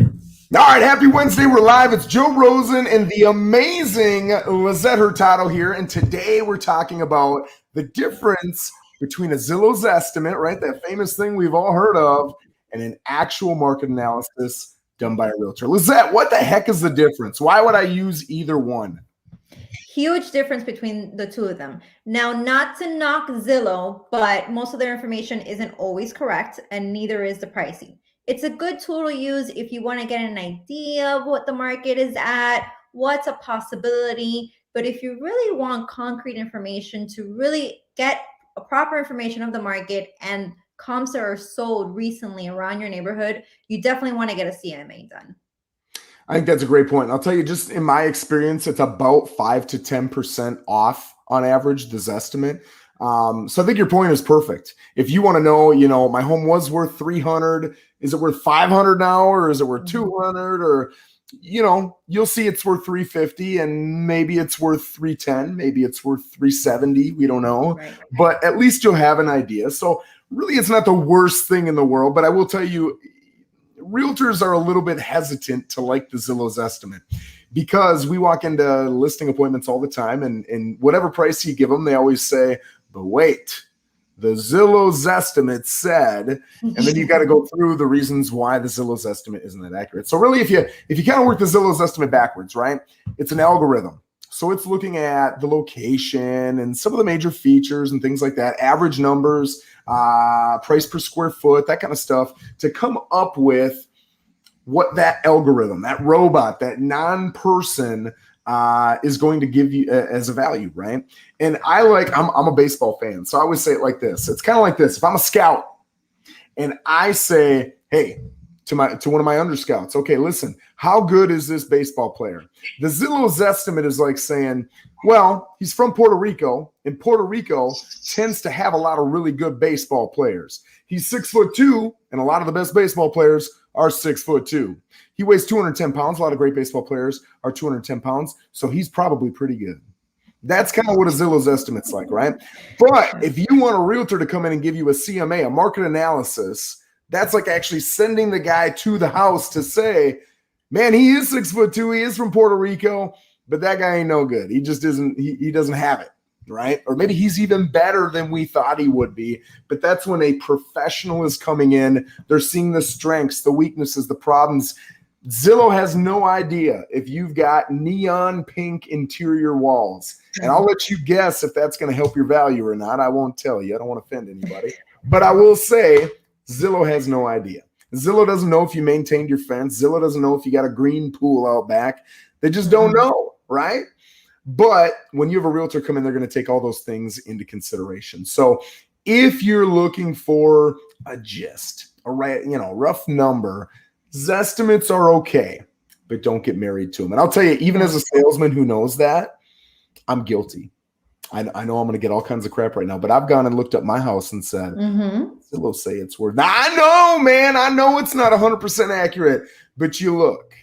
All right, happy Wednesday. We're live. It's Joe Rosen and the amazing Lissette Hurtado here. And today we're talking about the difference between a Zillow Zestimate, right? That famous thing we've all heard of, and an actual market analysis done by a realtor. Lissette, what the heck is the difference? Why would I use either one? Huge difference between the two of them. Now, not to knock Zillow, but most of their information isn't always correct, and neither is the pricing. It's a good tool to use if you want to get an idea of what the market is at, what's a possibility. But if you really want concrete information to really get a proper information of the market and comps that are sold recently around your neighborhood, you definitely want to get a CMA done. I think that's a great point. I'll tell you, just in my experience, it's about 5 to 10% off on average, the Zestimate. So I think your point is perfect. If you want to know, my home was worth 300. Is it worth 500 now, or is it worth 200? Or, you'll see it's worth 350, and maybe it's worth 310. Maybe it's worth 370. We don't know, Right. But at least you'll have an idea. So really, it's not the worst thing in the world, but I will tell you, realtors are a little bit hesitant to like the Zillow Zestimate because we walk into listing appointments all the time, and whatever price you give them, they always say, but wait, the Zillow Zestimate said, and then you got to go through the reasons why the Zillow Zestimate isn't that accurate. So really, if you kind of work the Zillow Zestimate backwards, right, it's an algorithm. So it's looking at the location and some of the major features and things like that, average numbers, price per square foot, that kind of stuff, to come up with what that algorithm, that robot, that non-person is going to give you as a value, right? And I'm a baseball fan, so I always say it like this. It's kind of like this. If I'm a scout and I say, hey, to one of my under scouts, okay, listen, how good is this baseball player? The Zillow Zestimate is like saying, well, he's from Puerto Rico, and Puerto Rico tends to have a lot of really good baseball players. He's 6'2", and a lot of the best baseball players are 6'2". He weighs 210 pounds. A lot of great baseball players are 210 pounds, so he's probably pretty good. That's kind of what a Zillow Zestimate's like, right? But if you want a realtor to come in and give you a CMA, a market analysis, that's like actually sending the guy to the house to say, man, he is 6'2", he is from Puerto Rico, but that guy ain't no good. He just isn't, he doesn't have it, right? Or maybe he's even better than we thought he would be. But that's when a professional is coming in. They're seeing the strengths, the weaknesses, the problems. Zillow has no idea if you've got neon pink interior walls. And I'll let you guess if that's going to help your value or not. I won't tell you. I don't want to offend anybody. But I will say Zillow has no idea. Zillow doesn't know if you maintained your fence. Zillow doesn't know if you got a green pool out back. They just don't know, right? But when you have a realtor come in, they're going to take all those things into consideration. So if you're looking for a gist, a rough number, Zestimates are okay, but don't get married to them. And I'll tell you, even as a salesman who knows that, I'm guilty. I know I'm going to get all kinds of crap right now, but I've gone and looked up my house and said, Zillow say it's worth. Now, I know, man. I know it's not 100% accurate, but you look.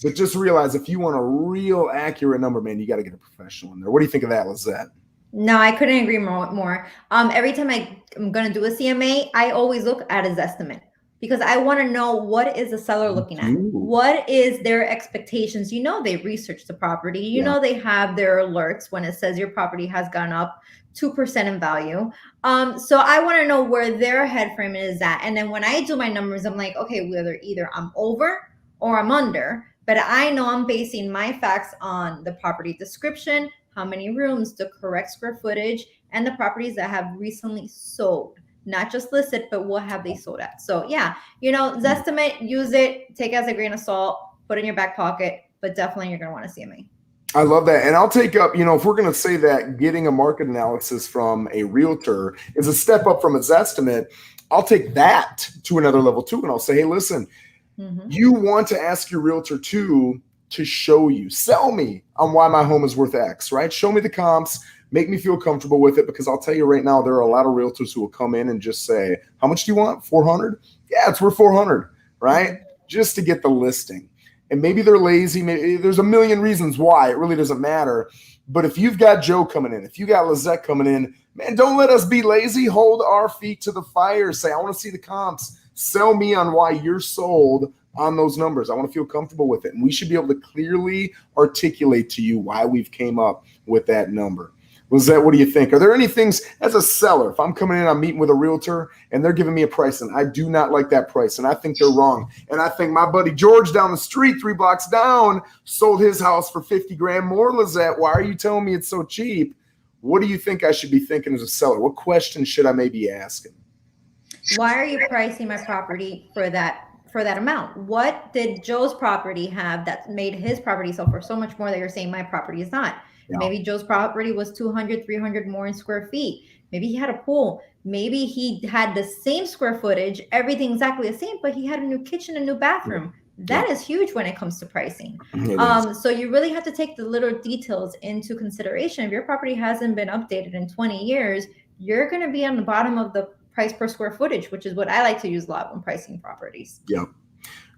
But just realize if you want a real accurate number, man, you got to get a professional in there. What do you think of that, Lissette? No, I couldn't agree more. Every time I'm going to do a CMA, I always look at a Zestimate because I want to know what is the seller looking at? What is their expectations? They research the property. They have their alerts when it says your property has gone up 2% in value. So I want to know where their head frame is at. And then when I do my numbers, I'm like, okay, whether either I'm over or I'm under, but I know I'm basing my facts on the property description, how many rooms, the correct square footage, and the properties that have recently sold. Not just listed, but what have they sold at? So yeah, Zestimate, use it, take it as a grain of salt, put it in your back pocket, but definitely you're going to want to CMA. I love that. And I'll take up, if we're going to say that getting a market analysis from a realtor is a step up from a Zestimate, I'll take that to another level too. And I'll say, hey, listen, you want to ask your realtor to show you, sell me on why my home is worth X, right? Show me the comps, make me feel comfortable with it, because I'll tell you right now, there are a lot of realtors who will come in and just say, how much do you want? 400? Yeah, it's worth 400, right? Just to get the listing. And maybe they're lazy. Maybe there's a million reasons why. It really doesn't matter. But if you've got Joe coming in, if you got Lissette coming in, man, don't let us be lazy. Hold our feet to the fire. Say, I want to see the comps. Sell me on why you're sold on those numbers. I want to feel comfortable with it. And we should be able to clearly articulate to you why we've came up with that number. Lissette, what do you think? Are there any things as a seller, if I'm coming in, I'm meeting with a realtor and they're giving me a price and I do not like that price and I think they're wrong. And I think my buddy George down the street, 3 blocks down, sold his house for 50 grand more, Lissette. Why are you telling me it's so cheap? What do you think I should be thinking as a seller? What questions should I maybe ask him? Why are you pricing my property for that amount? What did Joe's property have that made his property sell for so much more that you're saying my property is not? Yeah. Maybe Joe's property was 200, 300 more in square feet. Maybe he had a pool. Maybe he had the same square footage, everything exactly the same, but he had a new kitchen, a new bathroom. That is huge when it comes to pricing. So you really have to take the little details into consideration. If your property hasn't been updated in 20 years, you're going to be on the bottom of the price per square footage, which is what I like to use a lot when pricing properties. Yeah.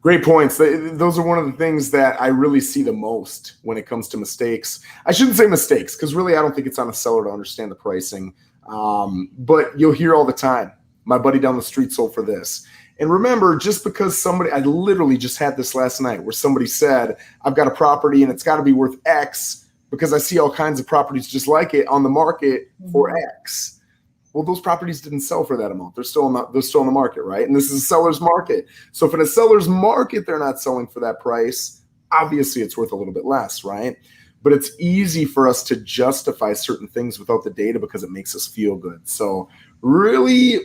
Great points. Those are one of the things that I really see the most when it comes to mistakes. I shouldn't say mistakes because really I don't think it's on a seller to understand the pricing. But you'll hear all the time, my buddy down the street sold for this. And remember, just because somebody, I literally just had this last night where somebody said, I've got a property and it's got to be worth X because I see all kinds of properties just like it on the market for X. Well, those properties didn't sell for that amount. They're still in the market, right? And this is a seller's market. So if in a seller's market, they're not selling for that price, obviously it's worth a little bit less, right? But it's easy for us to justify certain things without the data because it makes us feel good. So really,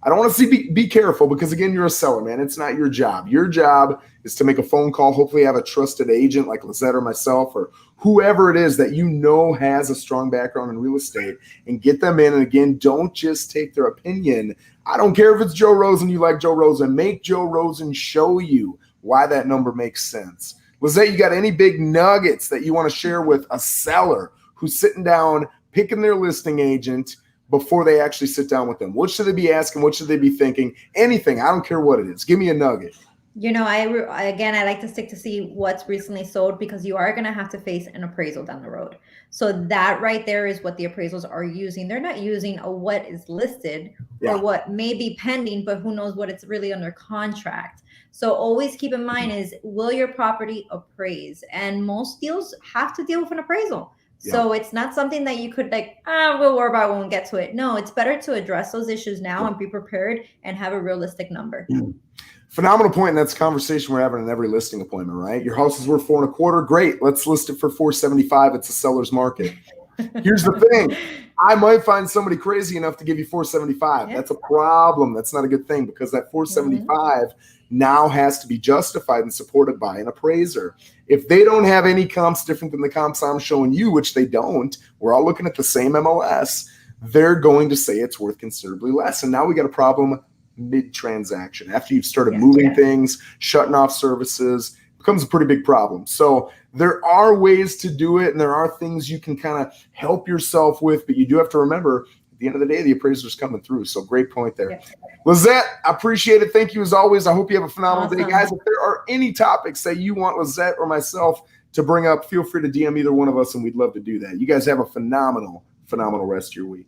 I don't want to see, be careful because again, you're a seller, man. It's not your job. Your job is to make a phone call, hopefully have a trusted agent like Lissette or myself or whoever it is that you know has a strong background in real estate and get them in. And again, don't just take their opinion. I don't care if it's Joe Rosen, you like Joe Rosen, make Joe Rosen show you why that number makes sense. Lissette, you got any big nuggets that you want to share with a seller who's sitting down, picking their listing agent before they actually sit down with them? What should they be asking? What should they be thinking? Anything. I don't care what it is. Give me a nugget. You know, I like to stick to see what's recently sold because you are going to have to face an appraisal down the road. So that right there is what the appraisals are using. They're not using what is listed or what may be pending, but who knows what it's really under contract. So always keep in mind is, will your property appraise? And most deals have to deal with an appraisal. So it's not something that you could we'll worry about when we get to it. No, it's better to address those issues now and be prepared and have a realistic number. Phenomenal point. And that's a conversation we're having in every listing appointment, right? Your house is worth $4.25. Great. Let's list it for $475. It's a seller's market. Here's the thing. I might find somebody crazy enough to give you $475. That's a problem. That's not a good thing because that $475 now has to be justified and supported by an appraiser. If they don't have any comps different than the comps I'm showing you, which they don't, we're all looking at the same MLS, they're going to say it's worth considerably less. And now we got a problem mid-transaction. After you've started moving things, shutting off services, it becomes a pretty big problem. So there are ways to do it, and there are things you can kind of help yourself with, but you do have to remember, at the end of the day, the appraiser's coming through. So great point there. Lissette, I appreciate it. Thank you as always. I hope you have a phenomenal day. Guys, if there are any topics that you want Lissette or myself to bring up, feel free to DM either one of us, and we'd love to do that. You guys have a phenomenal rest of your week.